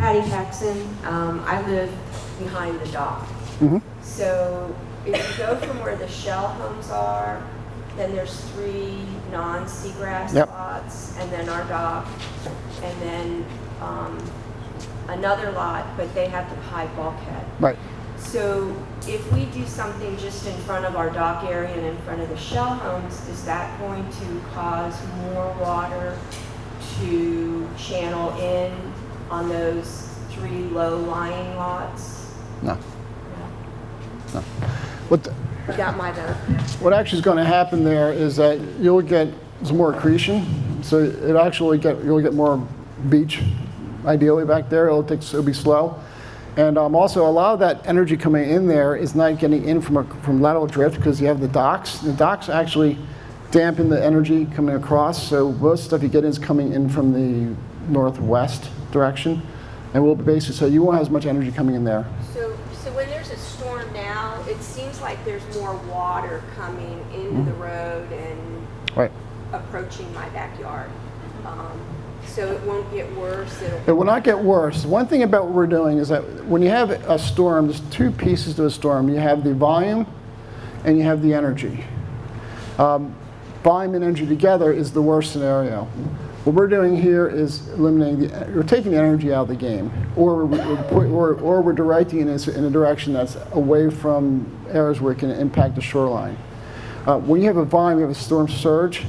Patty Paxson. I live behind the dock. So if you go from where the shell homes are, then there's 3 non-seagrass lots, and then our dock, and then another lot, but they have the high bulkhead. Right. So if we do something just in front of our dock area and in front of the shell homes, is that going to cause more water to channel in on those 3 low-lying lots? No. No. What Got my vote. what actually is going to happen there is that you'll get some more accretion. So you'll get more beach, ideally back there. It'll be slow. And also, a lot of that energy coming in there is not getting in from lateral drift because you have the docks. The docks actually dampen the energy coming across. So most stuff you get is coming in from the northwest direction, and will be basically so you won't have as much energy coming in there. So when there's a storm now, it seems like there's more water coming into the road and approaching my backyard. So it won't get worse. It will not get worse. One thing about what we're doing is that when you have a storm, there's 2 pieces to a storm. You have the volume and you have the energy. Volume and energy together is the worst scenario. What we're doing here is we're taking the energy out of the game, or we're directing it in a direction that's away from areas where it can impact the shoreline. When you have a volume, you have a storm surge.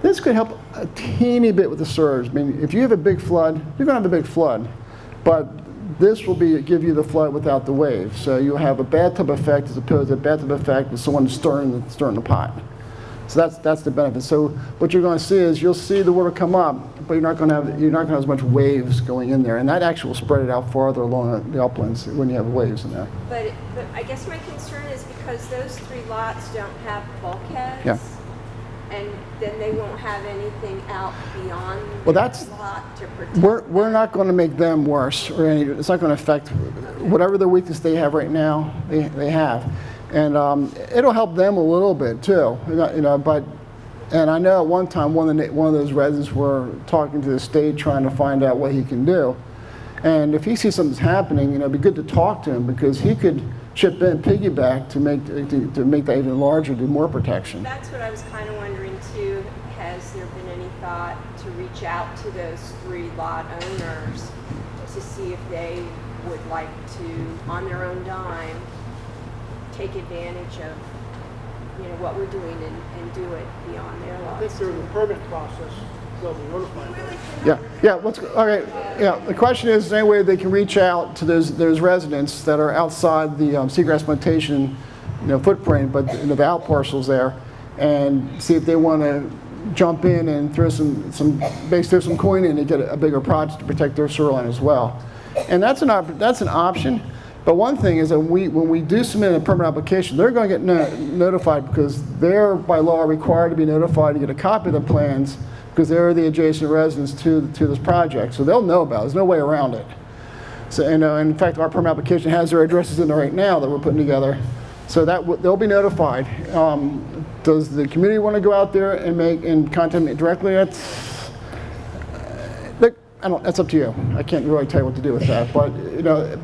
This could help a teeny bit with the surge. I mean, if you have a big flood, you're going to have a big flood, but this will give you the flood without the wave. So you'll have a bathtub effect as opposed to a bathtub effect with someone stirring the pot. So that's the benefit. So what you're going to see is you'll see the water come up, but you're not going to have as much waves going in there, and that actually will spread it out farther along the uplands when you have waves in there. But I guess my concern is because those 3 lots don't have bulkheads. Yeah. And then they won't have anything out beyond that's the lot to protect. We're not going to make them worse, or it's not going to affect whatever the weakness they have right now. They have, and it'll help them a little bit too. But I know at one time one of those residents were talking to the state trying to find out what he can do, and if he sees something's happening, it'd be good to talk to him because he could chip in, piggyback to make that even larger, do more protection. That's what I was kind of wondering too. Has there been any thought to reach out to those 3 lot owners to see if they would like to, on their own dime, take advantage of what we're doing and do it beyond their lots? I think through the permit process, they'll be notified. The question is any way they can reach out to those residents that are outside the Seagrass Plantation footprint, but in the out parcels there, and see if they want to jump in and throw some coin in and get a bigger project to protect their shoreline as well. And that's an option. But one thing is that when we do submit a permit application, they're going to get notified because they're by law required to be notified to get a copy of the plans because they're the adjacent residents to this project. So they'll know about it. There's no way around it. So, and in fact, our permit application has their addresses in there right now that we're putting together. So that they'll be notified. Does the community want to go out there and contact me directly? That's up to you. I can't really tell you what to do with that. But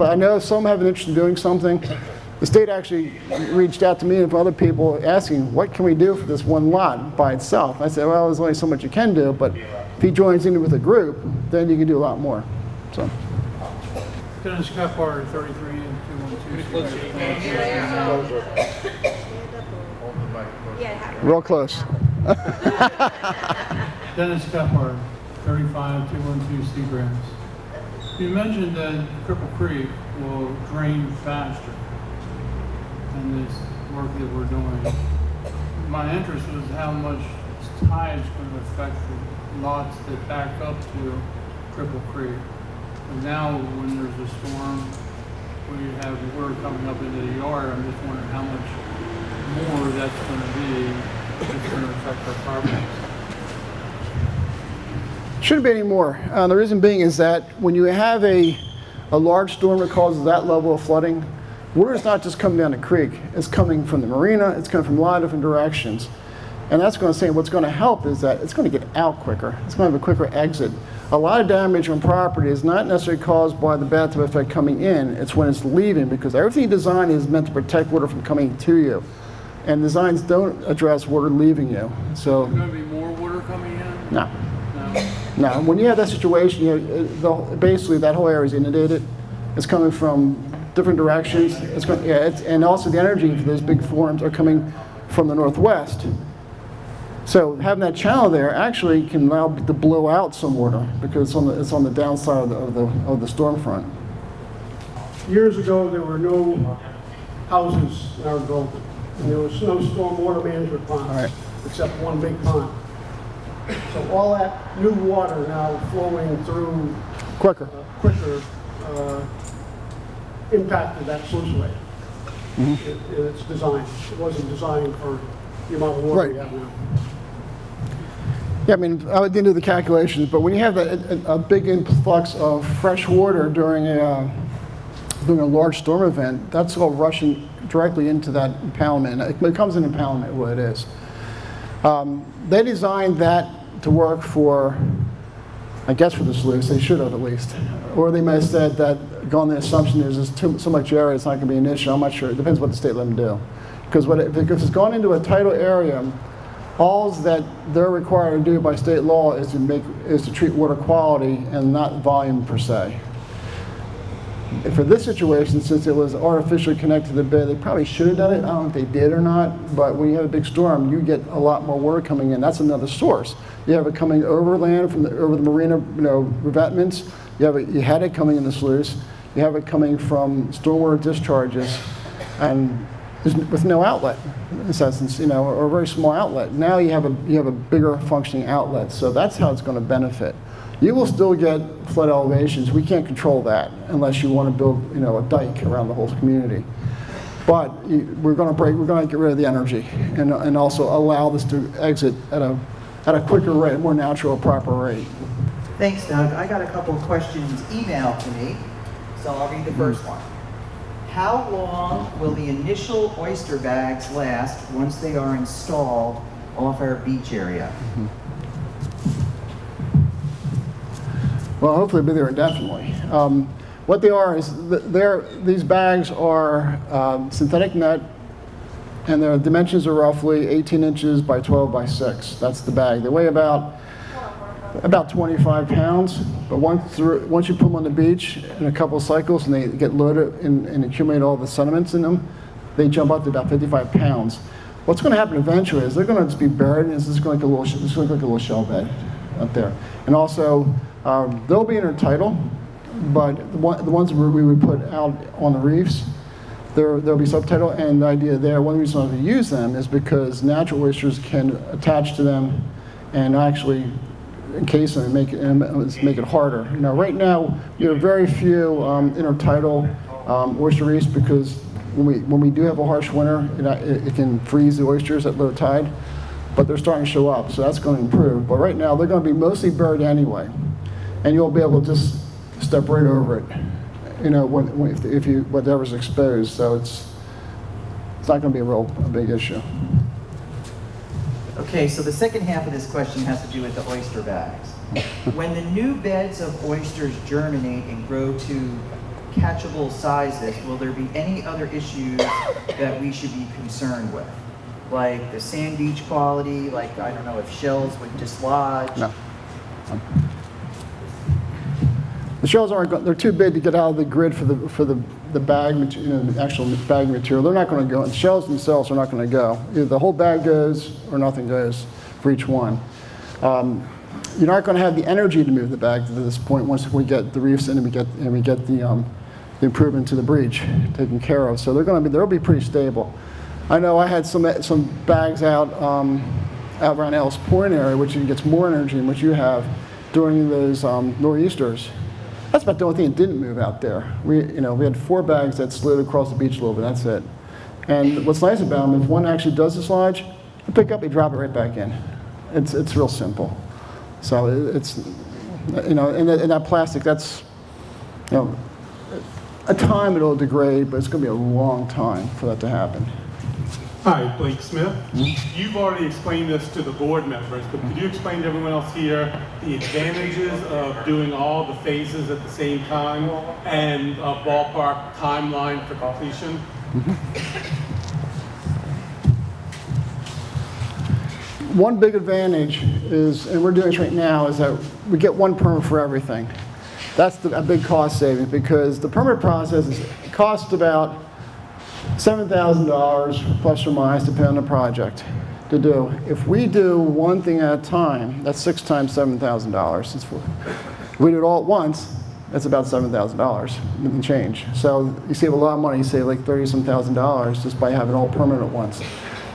I know some have an interest in doing something. The state actually reached out to me and other people asking, what can we do for this one lot by itself? I said, well, there's only so much you can do, but if he joins in with a group, then you can do a lot more. So. Dennis Cappar, 33 and 212. Real close. Dennis Cappar, 35, 212 Seagrass. You mentioned that Cripple Creek will drain faster than this work that we're doing. My interest was how much tide is going to affect the lots that back up to Cripple Creek. And now when there's a storm, where you have water coming up into the yard, I'm just wondering how much more that's going to be that's going to affect our properties. Shouldn't be any more. The reason being is that when you have a large storm that causes that level of flooding, water is not just coming down the creek. It's coming from the marina. It's coming from a lot of different directions. And that's going to say what's going to help is that it's going to get out quicker. It's going to have a quicker exit. A lot of damage on property is not necessarily caused by the bathtub effect coming in. It's when it's leaving, because everything you design is meant to protect water from coming to you. And designs don't address water leaving you. So, Is there going to be more water coming in? no. No. No, when you have that situation, basically that whole area is inundated. It's coming from different directions. And also the energy for those big forms are coming from the northwest. So having that channel there actually can allow to blow out some water because it's on the downside of the storm front. Years ago, there were no houses in our building, and there was no storm water management ponds, Right. except one big pond. So all that new water now flowing through Quicker. quicker impacted that sluice rate. It's design. It wasn't designed for the amount of water we Right. have now. Yeah, I mean, I didn't do the calculations, but when you have a big influx of fresh water during a large storm event, that's all rushing directly into that impoundment. It becomes an impoundment, what it is. They designed that to work for, I guess, for the sluice. They should have at least. Or they may have said that, going the assumption is there's so much area, it's not going to be an issue. I'm not sure. It depends what the state let them do. Because if it's gone into a tidal area, all that they're required to do by state law is to treat water quality and not volume per se. For this situation, since it was artificially connected to the bed, they probably should have done it. I don't know if they did or not, but when you have a big storm, you get a lot more water coming in. That's another source. You have it coming overland over the marina, revetments. You had it coming in the sluice. You have it coming from stormwater discharges, and with no outlet, in essence, or a very small outlet. Now you have a bigger functioning outlet, so that's how it's going to benefit. You will still get flood elevations. We can't control that unless you want to build, a dike around the whole community. But we're going to get rid of the energy and also allow this to exit at a quicker rate, a more natural, proper rate. Thanks, Doug. I got a couple of questions emailed to me, so I'll read the first one. How long will the initial oyster bags last once they are installed off our beach area? Well, hopefully it'll be there indefinitely. What they are is these bags are synthetic net, and their dimensions are roughly 18 inches by 12 by 6. That's the bag. They weigh about 25 pounds, but once you put them on the beach in a couple of cycles and they get loaded and accumulate all the sediments in them, they jump up to about 55 pounds. What's going to happen eventually is they're going to just be buried, and it's just going to look like a little shell bed up there. And also, they'll be intertidal, but the ones we would put out on the reefs, they'll be subtidal. And the idea there, one reason why we use them is because natural oysters can attach to them and actually encase them and make it harder. Right now we have very few intertidal oyster reefs because when we do have a harsh winter, it can freeze the oysters at low tide. But they're starting to show up, so that's going to improve. But right now they're going to be mostly buried anyway, and you'll be able to just step right over it. If whatever's exposed, so it's not going to be a big issue. Okay, so the second half of this question has to do with the oyster bags. When the new beds of oysters germinate and grow to catchable sizes, will there be any other issues that we should be concerned with? Like the sand beach quality, like, I don't know, if shells would dislodge? No. The shells they're too big to get out of the grid for the bag, the actual bag material. They're not going to go. The shells themselves are not going to go. Either the whole bag goes or nothing goes for each one. You're not going to have the energy to move the bag to this point once we get the reefs in and we get the improvement to the breach taken care of. So they'll be pretty stable. I know I had some bags out around Ellis Point area, which gets more energy than what you have during those nor'easters. That's about the only thing that didn't move out there. We had 4 bags that slid across the beach a little bit. That's it. And what's nice about them, if one actually does dislodge, you pick up, you drop it right back in. It's real simple. So it's and that plastic, that's a time it'll degrade, but it's going to be a long time for that to happen. Hi, Blake Smith. You've already explained this to the board members, but could you explain to everyone else here the advantages of doing all the phases at the same time and a ballpark timeline for completion? One big advantage is, and we're doing this right now, is that we get one permit for everything. That's a big cost saving because the permit process costs about $7,000 plus or minus, depending on the project, to do. If we do one thing at a time, that's 6 times $7,000. If we do it all at once, that's about $7,000 and change. So you save a lot of money. You save like $30-some thousand just by having it all permanent at once.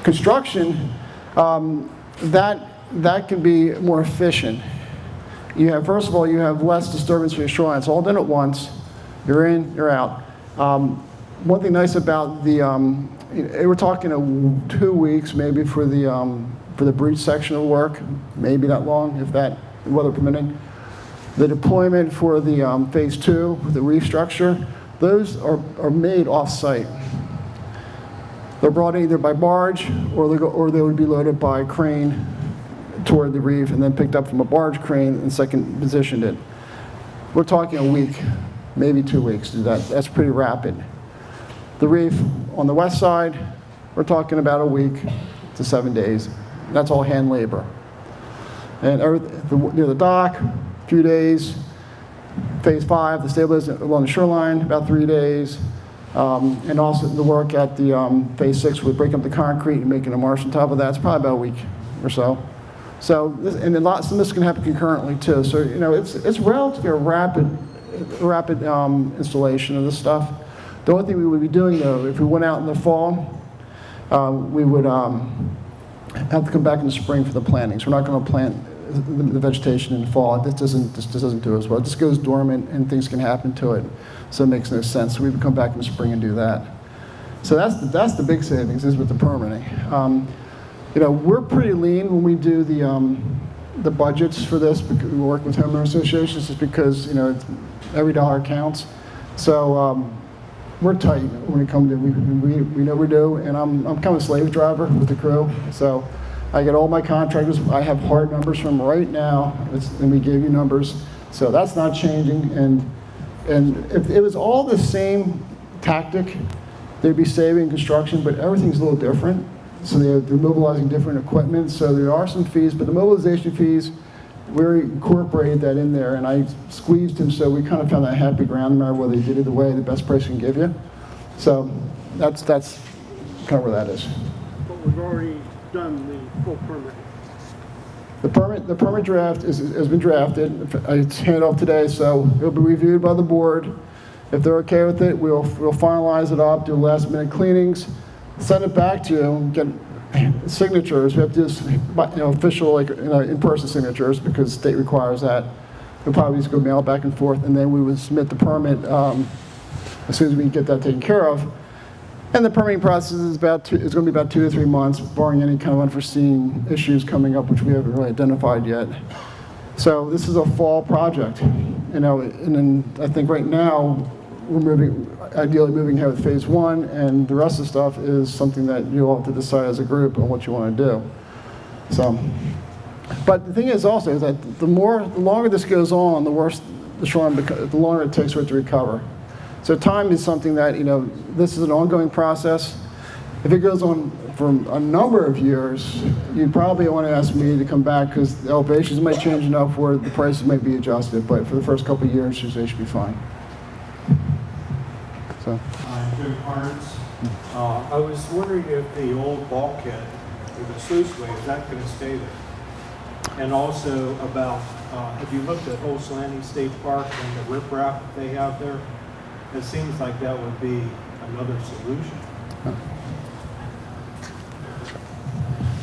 Construction, that can be more efficient. You have, first of all, you have less disturbance for your shoreline. It's all done at once. You're in, you're out. One thing nice about the, we're talking 2 weeks maybe for the breach section of work, maybe that long, if that, weather permitting. The deployment for the phase 2, the reef structure, those are made off-site. They're brought in either by barge or they would be loaded by crane toward the reef and then picked up from a barge crane and second positioned it. We're talking a week, maybe 2 weeks to do that. That's pretty rapid. The reef on the west side, we're talking about a week to 7 days. That's all hand labor. And near the dock, a few days. Phase 5, the stabilization along the shoreline, about 3 days. And also the work at the phase 6 with breaking up the concrete and making a marsh on top of that, it's probably about a week or so. So, and then some of this can happen concurrently too. So, you know, it's relatively a rapid installation of this stuff. The only thing we would be doing though, if we went out in the fall, we would have to come back in the spring for the plantings. We're not going to plant the vegetation in the fall. This doesn't do as well. It just goes dormant and things can happen to it. So it makes no sense. So we would come back in the spring and do that. So that's the big savings is with the permitting. You know, we're pretty lean when we do the budgets for this because we work with homeowner associations just because, you know, every dollar counts. So we're tight when it comes to, we know we do, and I'm kind of a slave driver with the crew. So I get all my contractors, I have hard numbers from right now, and we gave you numbers. So that's not changing, and if it was all the same tactic, they'd be saving construction, but everything's a little different. So they're mobilizing different equipment, so there are some fees, but the mobilization fees, we incorporated that in there, and I squeezed him so we kind of found that happy ground no matter whether they did it the way, the best price we can give you. So that's kind of where that is. But we've already done the full permit. The permit draft has been drafted. It's handed off today, so it'll be reviewed by the board. If they're okay with it, we'll finalize it up, do last minute cleanings, send it back to you, get signatures. We have to do official, like, in-person signatures because the state requires that. We'll probably just go mail it back and forth, and then we would submit the permit as soon as we get that taken care of. And the permitting process is going to be about 2 to 3 months, barring any kind of unforeseen issues coming up, which we haven't really identified yet. So this is a fall project, and then I think right now we're ideally moving ahead with phase 1, and the rest of the stuff is something that you'll have to decide as a group on what you want to do. So, but the thing is also is that the longer this goes on, the worse the shoreline becomes, the longer it takes for it to recover. So time is something that, this is an ongoing process. If it goes on for a number of years, you probably want to ask me to come back because the elevations might change enough where the prices might be adjusted, but for the first couple of years, they should be fine. So. Jim Carnes. I was wondering if the old bulkhead or the sluiceway, is that going to stay there? And also about, have you looked at Holt's Landing State Park and the riprap they have there? It seems like that would be another solution.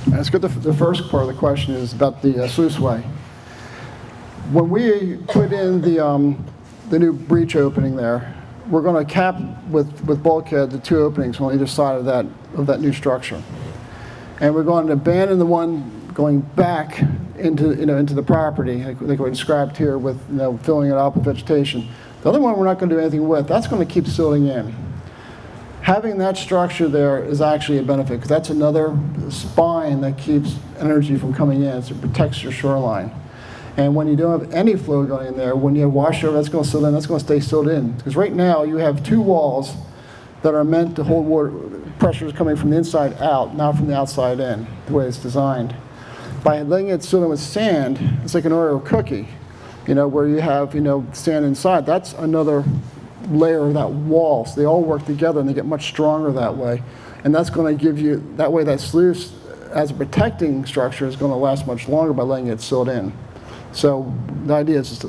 That's good. The first part of the question is about the sluiceway. When we put in the new breach opening there, we're going to cap with bulkhead the 2 openings on either side of that new structure, and we're going to abandon the one going back into the property, like we described here, with filling it up with vegetation. The other one we're not going to do anything with. That's going to keep silting in. Having that structure there is actually a benefit, because that's another spine that keeps energy from coming in, so it protects your shoreline. And when you don't have any flow going in there, when you have washover, that's going to sealed in, that's going to stay sealed in. Because right now you have two walls that are meant to hold water, pressures coming from the inside out, not from the outside in, the way it's designed. By letting it sealed in with sand, it's like an Oreo cookie, where you have, sand inside. That's another layer of that wall. So they all work together and they get much stronger that way. And that's going to give you, that way that sluice as a protecting structure is going to last much longer by letting it sealed in. So the idea is,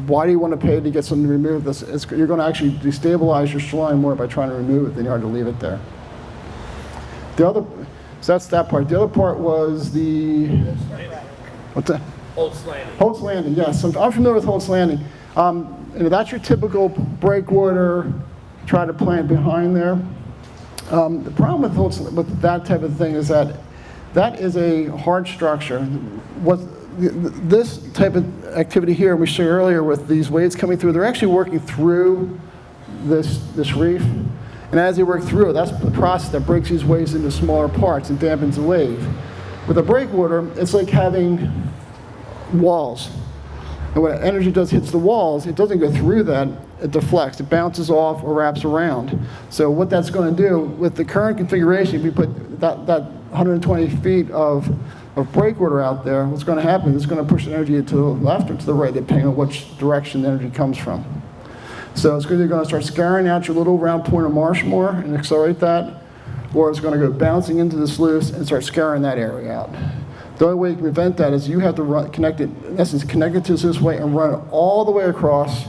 why do you want to pay to get something to remove this? You're going to actually destabilize your shoreline more by trying to remove it than you are to leave it there. So that's that part. The other part was what's that? Holt's Landing. Holt's Landing, yes. I'm familiar with Holt's Landing. That's your typical breakwater, try to plant behind there. The problem with that type of thing is that is a hard structure. This type of activity here, we showed earlier with these waves coming through, they're actually working through this reef. And as they work through it, that's the process that breaks these waves into smaller parts and dampens the wave. With a breakwater, it's like having walls. And when energy hits the walls, it doesn't go through that, it deflects, it bounces off or wraps around. So what that's going to do, with the current configuration, if we put that 120 feet of breakwater out there, what's going to happen is it's going to push the energy to the left or to the right, depending on which direction the energy comes from. So it's either going to start scarring out your little round point of marsh more and accelerate that, or it's going to go bouncing into the sluice and start scarring that area out. The only way you can prevent that is you have to connect it to this way and run it all the way across,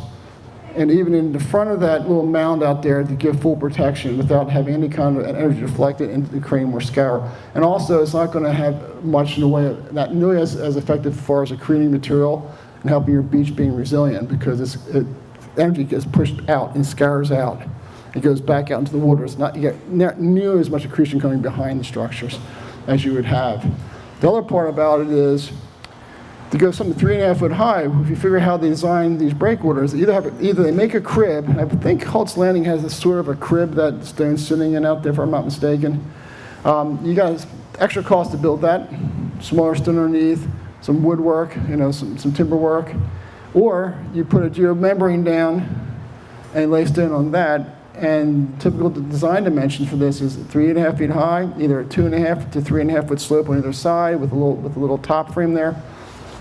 and even in the front of that little mound out there to give full protection without having any kind of energy deflected and creating more scour. And also, it's not going to have much in the way of, not nearly as effective as far as accreting material and helping your beach being resilient, because energy gets pushed out and scours out. It goes back out into the water. It's not, you get nearly as much accretion coming behind the structures as you would have. The other part about it is, to go something 3.5 foot high, if you figure out how they design these breakwaters, either they make a crib. I think Holt's Landing has a sort of a crib that stone's sitting in out there, if I'm not mistaken. You got extra cost to build that, smaller stone underneath, some woodwork, some timber work, or you put a geomembrane down and lay stone on that. And typical design dimension for this is 3.5 feet high, either a 2.5 to 3.5 foot slope on either side with a little top frame there.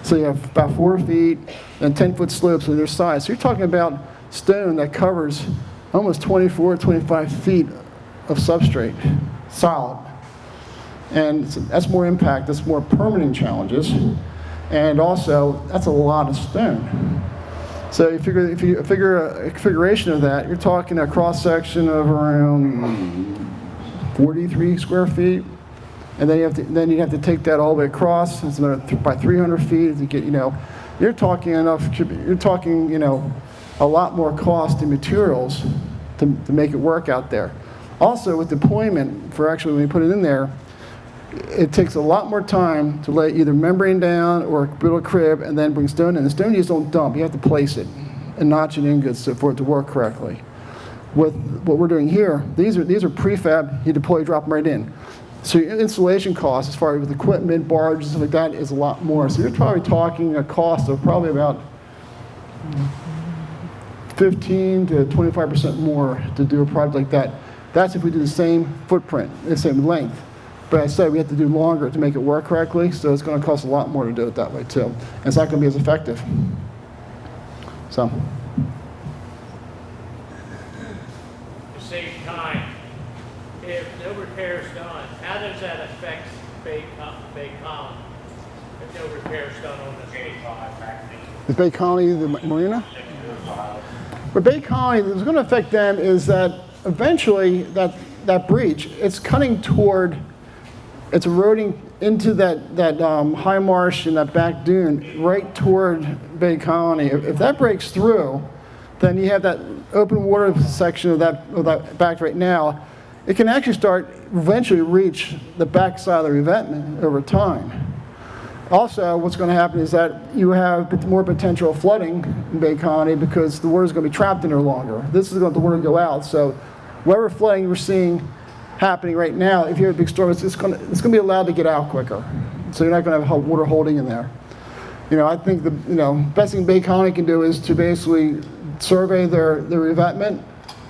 So you have about 4 feet and 10-foot slopes on either side. So you're talking about stone that covers almost 24, 25 feet of substrate, solid. And that's more impact, that's more permitting challenges. And also, that's a lot of stone. So if you figure a configuration of that, you're talking a cross-section of around 43 square feet. And then you have to take that all the way across. It's about by 300 feet to get, you're talking a lot more cost in materials to make it work out there. Also with deployment, for actually when you put it in there, it takes a lot more time to lay either membrane down or build a crib and then bring stone in. The stone you just don't dump, you have to place it and notch it in good for it to work correctly. With what we're doing here, these are prefab, you deploy, drop them right in. So your installation cost, as far as with equipment, barges, stuff like that, is a lot more. So you're probably talking a cost of probably about 15 to 25% more to do a project like that. That's if we do the same footprint, the same length. But I said we have to do longer to make it work correctly, so it's going to cost a lot more to do it that way too. And it's not going to be as effective. So. To save time, if no repair is done, how does that affect Bay Colony? If no repair is done on the Bay Is Bay Colony the marina? But Bay Colony, what's going to affect them is that eventually that breach, it's cutting toward, it's eroding into that high marsh and that back dune right toward Bay Colony. If that breaks through, then you have that open water section of that back right now. It can actually start eventually reach the backside of the revetment over time. Also, what's going to happen is that you have more potential flooding in Bay Colony because the water is going to be trapped in there longer. This is going to let the water go out, so whatever flooding we're seeing happening right now, if you have a big storm, it's going to be allowed to get out quicker. So you're not going to have water holding in there. I think the best thing Bay Colony can do is to basically survey their revetment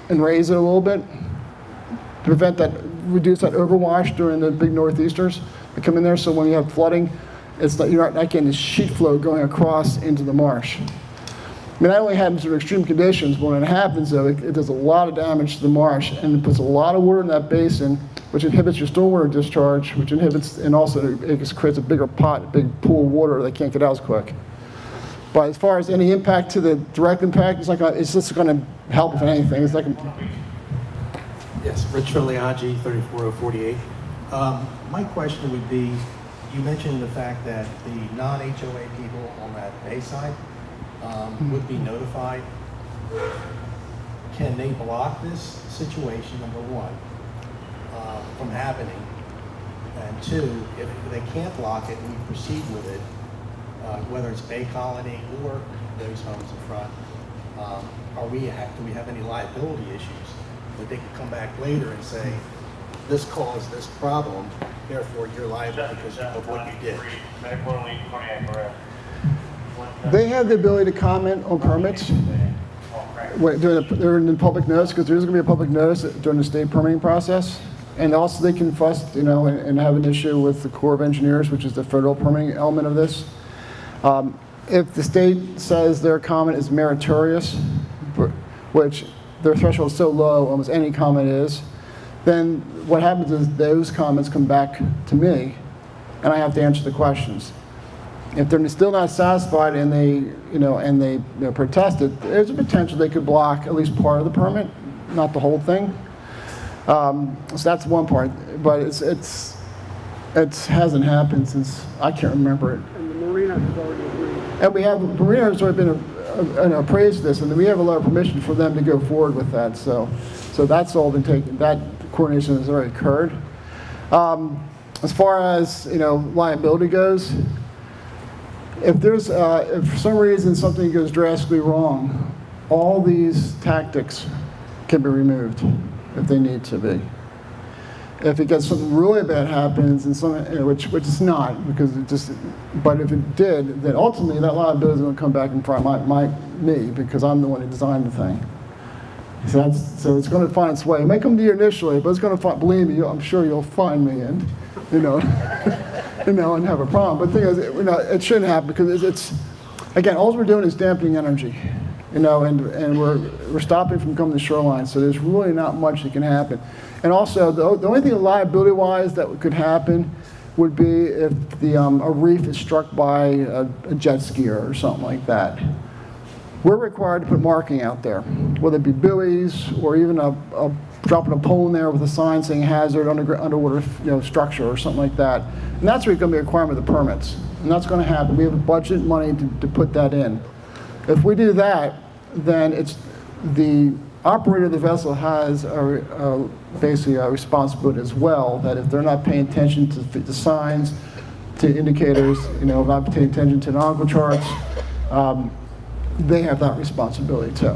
and raise it a little bit to prevent that, reduce that overwash during the big northeasters that come in there. So when you have flooding, it's not, you're not getting the sheet flow going across into the marsh. I mean, that only happens in extreme conditions, but when it happens, though, it does a lot of damage to the marsh, and it puts a lot of water in that basin, which inhibits your stormwater discharge, which inhibits, and also it creates a bigger pot, a big pool of water that can't get out as quick. But as far as any impact to the direct impact, it's just going to help, if anything. It's like Yes, Rich Filiaggi, 34048. My question would be, you mentioned the fact that the non-HOA people on that bay side would be notified. Can they block this situation, number one, from happening? And two, if they can't block it and we proceed with it, whether it's Bay Colony or those homes in front, do we have any liability issues that they could come back later and say, this caused this problem, therefore you're liable because of what you did? they have the ability to comment on permits. They're in the public notice, because there's going to be a public notice during the state permitting process. And also they can fuss, and have an issue with the Corps of Engineers, which is the federal permitting element of this. If the state says their comment is meritorious, which their threshold is so low, almost any comment is, then what happens is those comments come back to me, and I have to answer the questions. If they're still not satisfied and they protest it, there's a potential they could block at least part of the permit, not the whole thing. So that's one part, but it hasn't happened since I can't remember it. And the marina has already agreed. And the marina has already been appraised this, and we have a lot of permission for them to go forward with that. So that's all been taken. That coordination has already occurred. As far as liability goes, if for some reason something goes drastically wrong, all these tactics can be removed if they need to be. If it gets something really bad happens, and which it's not, because but if it did, then ultimately that liability is going to come back in front of me, because I'm the one who designed the thing. So it's going to find its way. It may come to you initially, but it's going to find, believe me, I'm sure you'll find me, and and have a problem. But the thing is, it shouldn't happen, because it's again, all we're doing is dampening energy. And we're stopping from coming to the shoreline, so there's really not much that can happen. And also, the only thing liability-wise that could happen would be if a reef is struck by a jet skier or something like that. We're required to put marking out there, whether it be buoys or even dropping a pole in there with a sign saying hazard underwater structure or something like that. And that's where it's going to be a requirement of the permits. And that's going to happen. We have budget money to put that in. If we do that, then it's the operator of the vessel has basically a responsibility as well, that if they're not paying attention to the signs, to indicators, not paying attention to nautical charts, they have that responsibility too.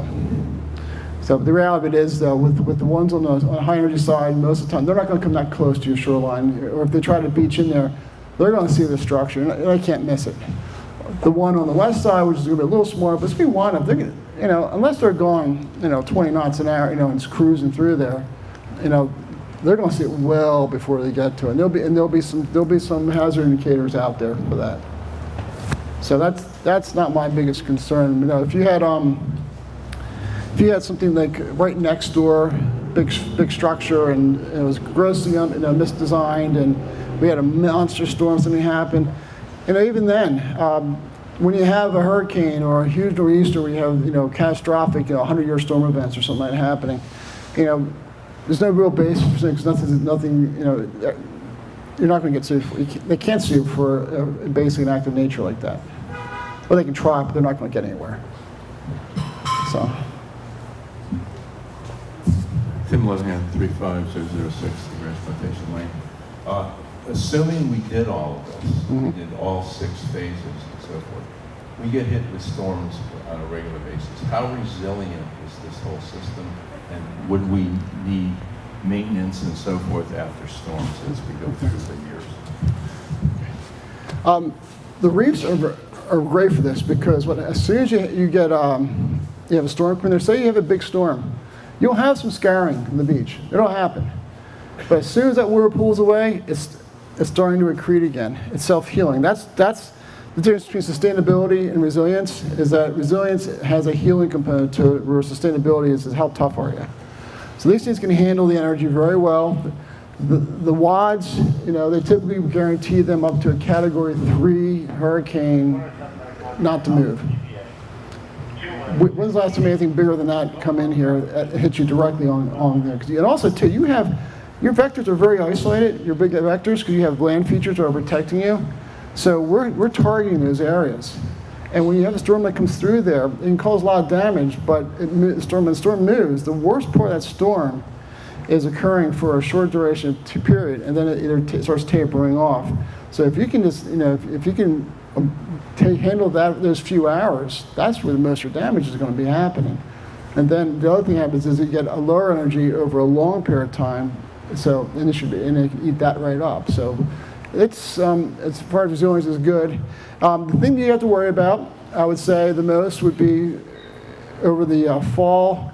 So the reality of it is, though, with the ones on the high energy side, most of the time, they're not going to come that close to your shoreline, or if they try to beach in there, they're going to see the structure, and they can't miss it. The one on the west side, which is going to be a little smaller, but it's going to be wide enough. They're going to, unless they're going, 20 knots an hour, and it's cruising through there, they're going to see it well before they get to it. And there'll be some hazard indicators out there for that. So that's not my biggest concern. If you had something like right next door, big structure, and it was grossly misdesigned, and we had a monster storm, something happened. Even then, when you have a hurricane or a huge nor'easter, where you have catastrophic 100-year storm events or something like that happening, there's no real basis for saying, because nothing you're not going to get sued for. They can't sue for basically an act of nature like that. Well, they can try, but they're not going to get anywhere. So. Tim Lesingham, 35006 Seagrass, Plantation Lane. Assuming we did all of this, we did all 6 phases and so forth, we get hit with storms on a regular basis. How resilient is this whole system? And would we need maintenance and so forth after storms as we go through the years? The reefs are great for this because as soon as you get you have a storm coming there, say you have a big storm, you'll have some scarring on the beach. It'll happen. But as soon as that water pulls away, it's starting to accrete again. It's self-healing. That's the difference between sustainability and resilience, is that resilience has a healing component to it, where sustainability is how tough are you. So these things can handle the energy very well. The WADs, they typically guarantee them up to a Category 3 hurricane not to move. When's the last time anything bigger than that come in here that hits you directly on there? And also, too, your vectors are very isolated, your big vectors, because you have land features that are protecting you. So we're targeting those areas. And when you have a storm that comes through there, it can cause a lot of damage, but when the storm moves, the worst part of that storm is occurring for a short duration period, and then it either starts tapering off. So if you can just, if you can handle those few hours, that's where most of your damage is going to be happening. And then the other thing happens is you get a lower energy over a long period of time. So and it can eat that right up. So it's as far as resilience is good. The thing you have to worry about, I would say, the most would be over the fall.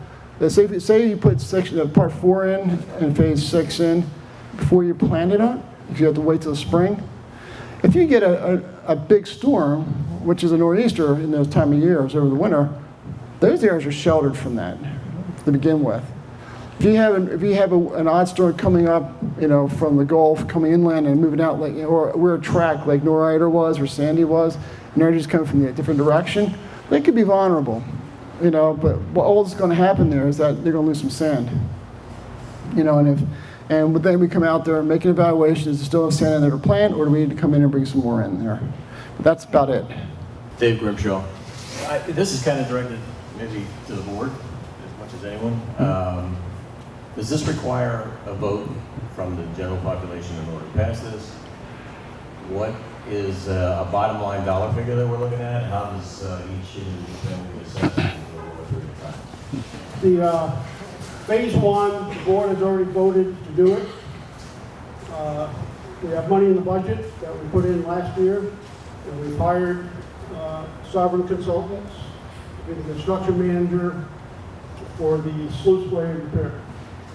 Say you put part 4 in and phase 6 in before you plant it on, if you have to wait till the spring. If you get a big storm, which is a nor'easter in those time of years over the winter, those areas are sheltered from that to begin with. If you have an odd storm coming up, from the Gulf, coming inland and moving out, or we're a track like Nor'easter was or Sandy was, and energy's coming from a different direction, they could be vulnerable. But all that's going to happen there is that they're going to lose some sand. And then we come out there and make an evaluation: is there still enough sand in there to plant, or do we need to come in and bring some more in there? But that's about it. Dave Grimshaw. This is kind of directed maybe to the board as much as anyone. Does this require a vote from the general population in order to pass this? What is a bottom line dollar figure that we're looking at? How does each individual family assess The phase 1, the board has already voted to do it. We have money in the budget that we put in last year, and we've hired sovereign consultants to be the construction manager for the sluice blade repair.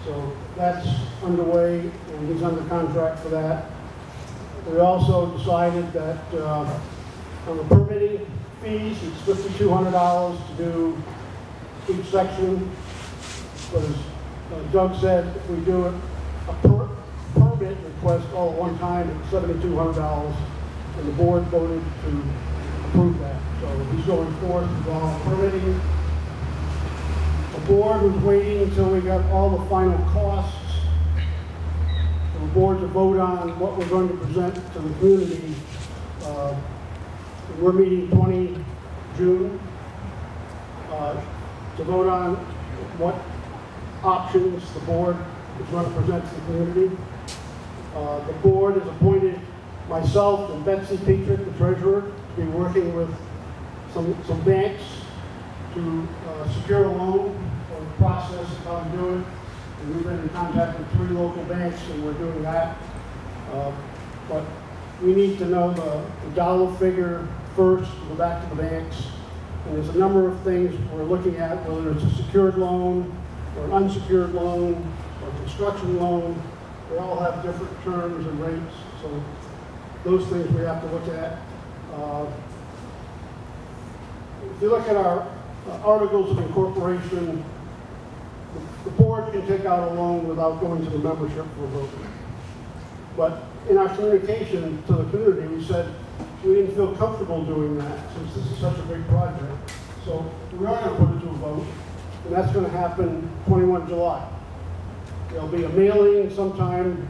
So that's underway, and he's under contract for that. We also decided that on the permitting fees, it's $5,200 to do each section. But as Doug said, if we do a permit request all at one time, it's $7,200, and the board voted to approve that. So he's going forward with all permitting. The board was waiting until we got all the final costs for the board to vote on what we're going to present to the community. We're meeting 20 June to vote on what options the board is going to present to the community. The board has appointed myself and Betsy Petrick, the treasurer, to be working with some banks to secure a loan or the process of how to do it. And we've been in contact with 3 local banks, and we're doing that. But we need to know the dollar figure first, to go back to the banks. And there's a number of things we're looking at, whether it's a secured loan or an unsecured loan or a construction loan. They all have different terms and rates. So those things we have to look at. If you look at our articles of incorporation, the board can take out a loan without going to the membership for a vote. But in our communication to the community, we said we didn't feel comfortable doing that since this is such a big project. So we are going to put it to a vote, and that's going to happen 21 July. There'll be a mailing sometime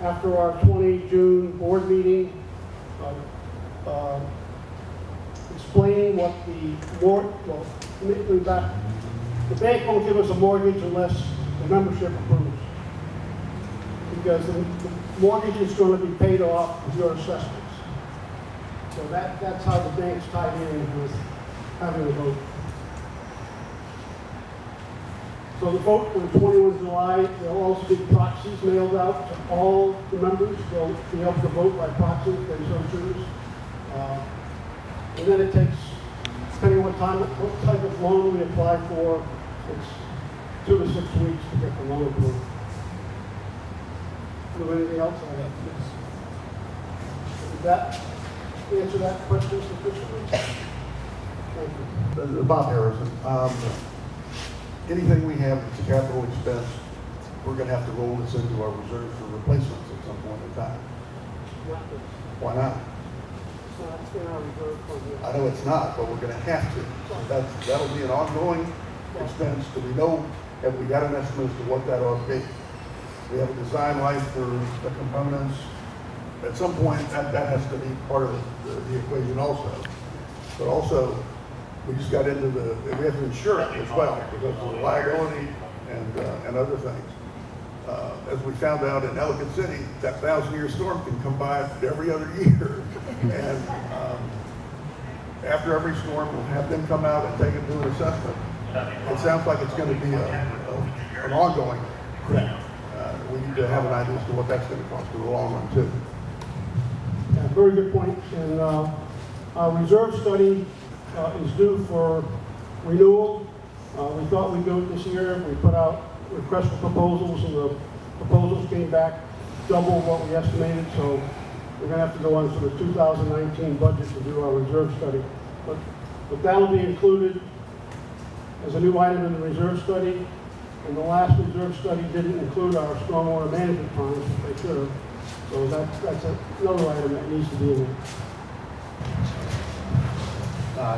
after our 20 June board meeting, explaining what the bank won't give us a mortgage unless the membership approves. Because the mortgage is going to be paid off with your assessments. So that's how the bank's tied in with having a vote. So So the vote on 21 July, there'll also be proxies mailed out to all the members. They'll be able to vote by proxy if they so choose. And then it takes, depending on what type of loan we apply for, it's 2 to 6 weeks to get the loan approved. Do anything else on that? Did that answer that question sufficiently? Thank you. Bob Harrison. Anything we have that's a capital expense, we're going to have to roll this into our reserve for replacements at some point in time. Not this. Why not? It's not in our reserve fund yet. I know it's not, but we're going to have to. That'll be an ongoing expense. Do we know, have we got an estimate as to what that ought to be? We have a design life for the components. At some point, that has to be part of the equation also. But also, we just got into we have to insure it as well because of the liability and other things. As we found out in Ellicott City, that 1,000-year storm can come by every other year. And after every storm, we'll have them come out and take it to an assessment. It sounds like it's going to be an ongoing thing. We need to have an idea as to what that's going to cost in the long run, too. Yeah, very good point. And our reserve study is due for renewal. We thought we'd do it this year. We put out requests for proposals, and the proposals came back double what we estimated. So we're going to have to go on to the 2019 budget to do our reserve study. But that'll be included as a new item in the reserve study. And the last reserve study didn't include our stormwater management plans, which they should have. So that's another item that needs to be in there.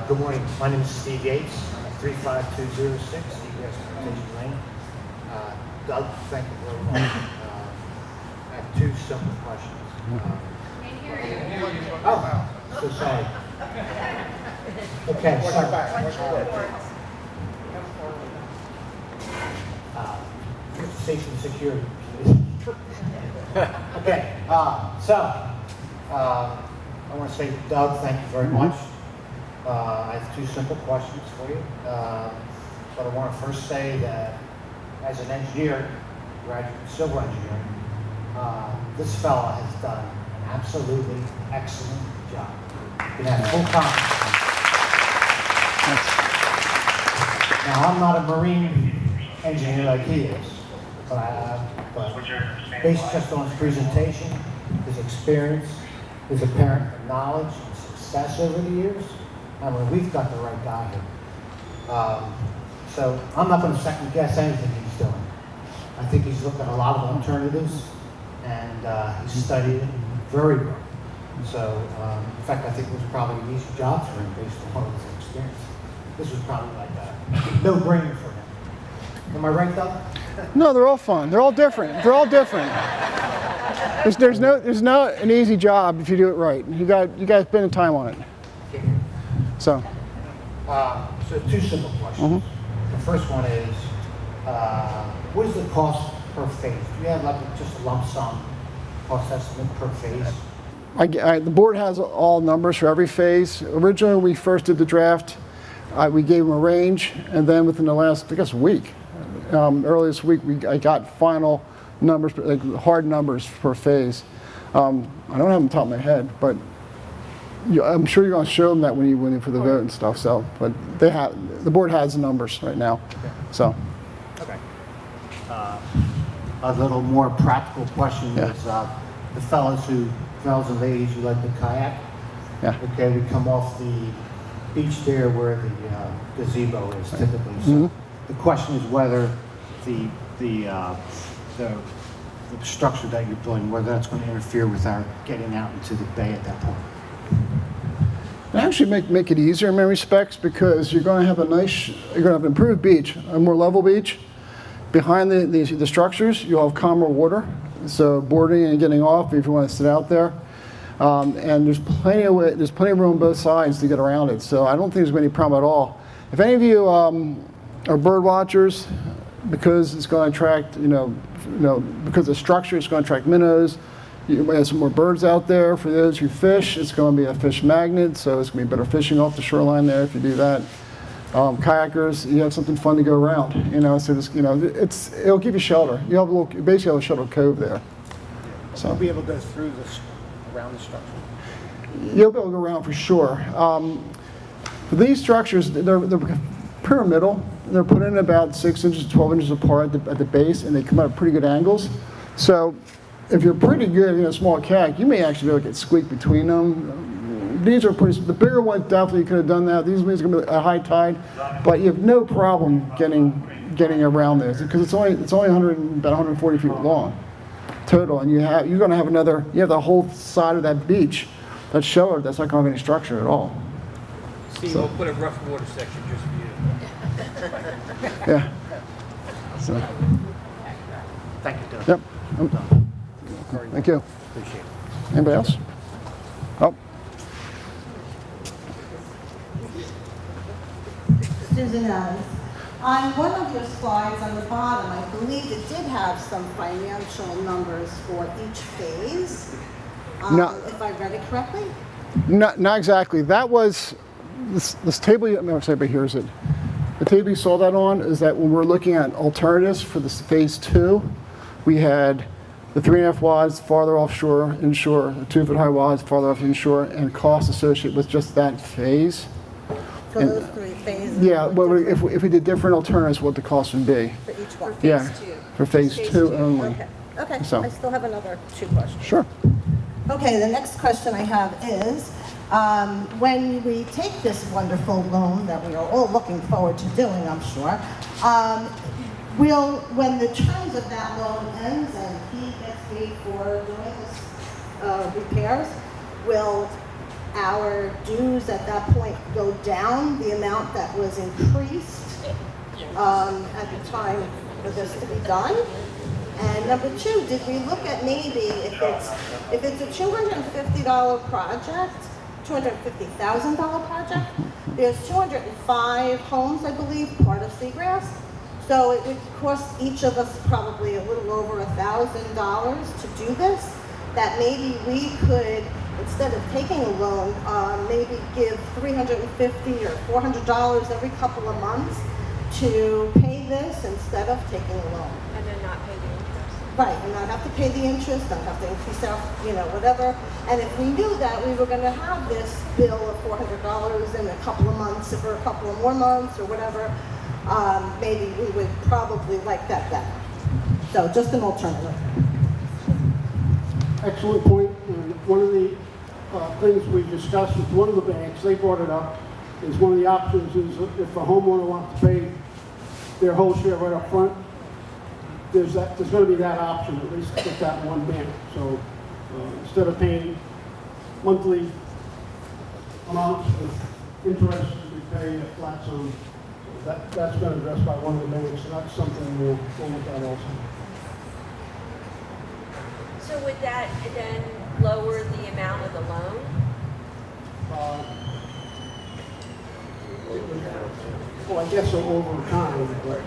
Good morning. My name is Steve Yates. I'm at 35206 Seagrass, Plantation Lane. Doug, thank you very much. I have 2 simple questions. Oh, so sorry. Okay, safety and security. Okay, I want to say, Doug, thank you very much. I have 2 simple questions for you. But I want to first say that as an engineer, graduate in civil engineering, this fella has done an absolutely excellent job. You can have full confidence. Now, I'm not a marine engineer like he is, but based just on his presentation, his experience, his apparent knowledge and success over the years, I mean, we've got the right guy here. So I'm not going to second guess anything he's doing. I think he's looked at a lot of alternatives, and he's studied it very well. So, in fact, I think it was probably an easy job for him based on his experience. This was probably like a no-brainer for him. Am I right, Doug? No, they're all fun. They're all different. They're all different. There's no an easy job if you do it right. You got to spend the time on it. So 2 simple questions. The first one is, what is the cost per phase? Do you have like just a lump sum cost estimate per phase? the board has all numbers for every phase. Originally, when we first did the draft, we gave them a range, and then within the last, I guess, week, earlier this week, I got final numbers, like hard numbers per phase. I don't have them on the top of my head, but I'm sure you're going to show them that when you for the vote and stuff. So, but the board has the numbers right now. Okay. So. Okay. A little more practical question is the fellas and ladies who like the kayak. Yeah. Okay, we come off the beach there where the gazebo is typically. So the question is whether the structure that you're building, whether that's going to interfere with our getting out into the bay at that point. It actually make it easier in many respects because you're going to have you're going to have an improved beach, a more level beach. Behind the structures, you'll have calmer water, so boarding and getting off if you want to sit out there. And there's plenty of room on both sides to get around it, so I don't think there's going to be any problem at all. If any of you are bird watchers, because it's going to attract, because the structure is going to attract minnows. You might have some more birds out there. For those who fish, it's going to be a fish magnet, so it's going to be better fishing off the shoreline there if you do that. kayakers, you have something fun to go around, you know, so just, you know, it'll give you shelter. You have a little, basically have a shelter cove there. So We'll be able to go through this, around the structure. you'll be able to go around for sure. These structures, they're pyramidal. They're put in about 6 inches to 12 inches apart at the base, and they come out at pretty good angles. So if you're pretty good in a small kayak, you may actually be able to get squeak between them. These are pretty, the bigger ones definitely could have done that. These ones are going to be a high tide, but you have no problem getting around this because it's only about 140 feet long total, and you're going to have you have the whole side of that beach that's sheltered. That's not going to have any structure at all. Steve, we'll put a rough water section just for you. Yeah. So, Thank you, Doug. yep. Thank you. Appreciate it. Anybody else? Oh, Susan Adams. On one of your slides on the bottom, I believe it did have some financial numbers for each phase, No. if I read it correctly. not exactly. That was this table. I'm not sure if everybody hears it. The table you saw that on is that when we're looking at alternatives for this phase 2, we had the 3.5 wads farther offshore, inshore, the 2-foot high wads farther off inshore, and costs associated with just that phase. For those 3 phases. Yeah, well, if we did different alternatives, what the cost would be. For each one. Yeah, for phase 2 only. Okay. Okay. So. I still have another 2 questions. Sure. Okay, the next question I have is, when we take this wonderful loan that we are all looking forward to doing, I'm sure, when the terms of that loan ends and he gets paid for doing this repairs, will our dues at that point go down the amount that was increased at the time for this to be done? And number 2, did we look at maybe if it's a $250 project, $250,000 project, there's 205 homes, I believe, part of Seagrass. So it would cost each of us probably a little over $1,000 to do this. That maybe we could, instead of taking a loan, maybe give $350 or $400 every couple of months to pay this instead of taking a loan. And then not pay the interest. Right, and not have to pay the interest, not have to increase our, whatever. And if we knew that we were going to have this bill of $400 in a couple of months, or a couple of more months, or whatever, maybe we would probably like that better. So just an alternative. Excellent point. And one of the things we discussed with one of the banks, they brought it up, is one of the options is if a homeowner wants to pay their whole share right up front, there's going to be that option, at least with that one bank. So instead of paying monthly amounts of interest, we pay a flat sum. So that's been addressed by one of the banks, and that's something we'll look at also. So would that then lower the amount of the loan? Well, I guess so over time, but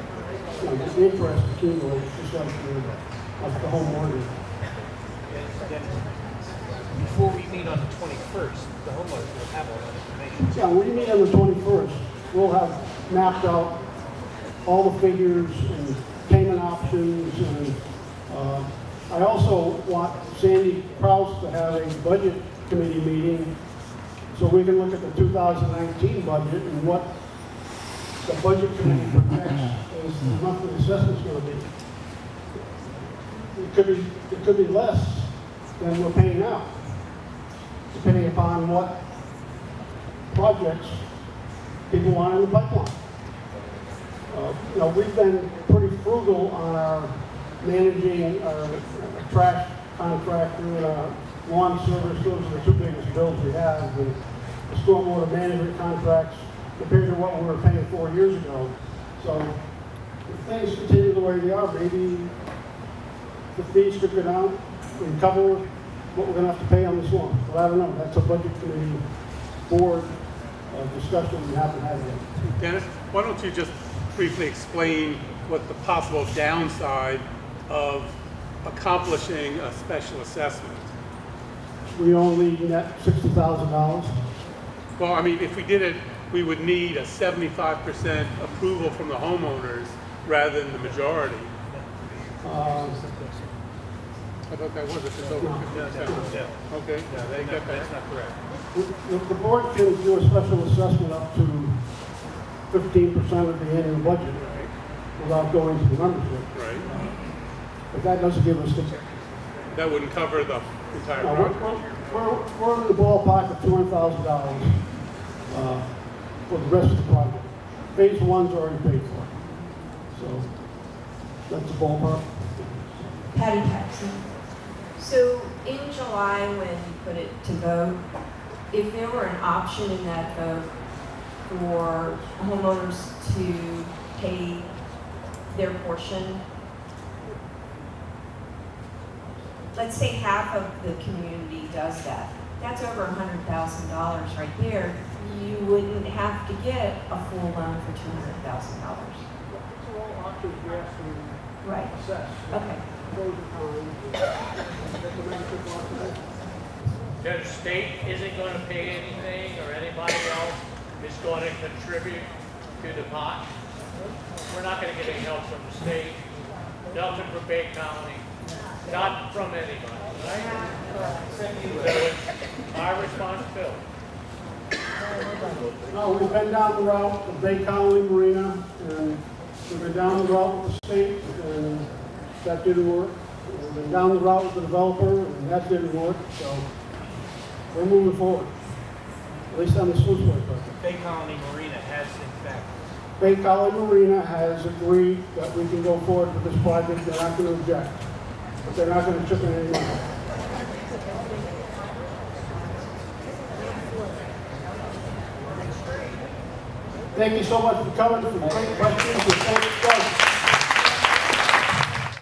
the interest accumulates just like the home mortgage. Before we meet on the 21st, the homeowners will have all that information. Yeah, when you meet on the 21st, we'll have mapped out all the figures and payment options, and I also want Sandy Kraus to have a budget committee meeting so we can look at the 2019 budget and what the budget committee projects as the monthly assessment's going to be. It could be less than we're paying now, depending upon what projects people want in the pipeline. We've been pretty frugal on our managing our trash contractor and our lawn service. Those are the 2 biggest bills we have. And the stormwater management contracts compared to what we were paying 4 years ago. So if things continue the way they are, maybe the fees could go down and cover what we're going to have to pay on this loan. But I don't know. That's a budget committee board discussion we haven't had yet. Dennis, why don't you just briefly explain what the possible downside of accomplishing a special assessment? We only net $60,000. Well, I mean, if we did it we would need a 75% approval from the homeowners rather than the majority. I thought that was if it's over 50%. Okay, that's not correct. The board can do a special assessment up to 15% of the annual budget without going to the membership. Right. But that doesn't give us the, That wouldn't cover the entire no, project. we're in the ballpark of $200,000 for the rest of the project. Phase one's already paid for. So that's the ballpark. Patty Paxson. So in July, when you put it to vote, if there were an option in that vote for homeowners to pay their portion, let's say half of the community does that. That's over $100,000 right there. You wouldn't have to get a full loan for $200,000. So all options we have to Right. assess. Okay. Pros and cons. Get the membership authorized. The state isn't going to pay anything, or anybody else is going to contribute to the pot. We're not going to get any help from the state, nothing from Bay County, not from anybody, right? So it's our responsibility. No, we've been down the route of Bay County Marina, and we've been down the route with the state, and that didn't work. We've been down the route with the developer, and that didn't work, so we're moving forward, at least on the sluiceway project. Bay Colony Marina has in fact. Bay County Marina has agreed that we can go forward with this project. They're not going to object, but they're not going to chip in any money. Thank you so much for coming, for great questions, and thank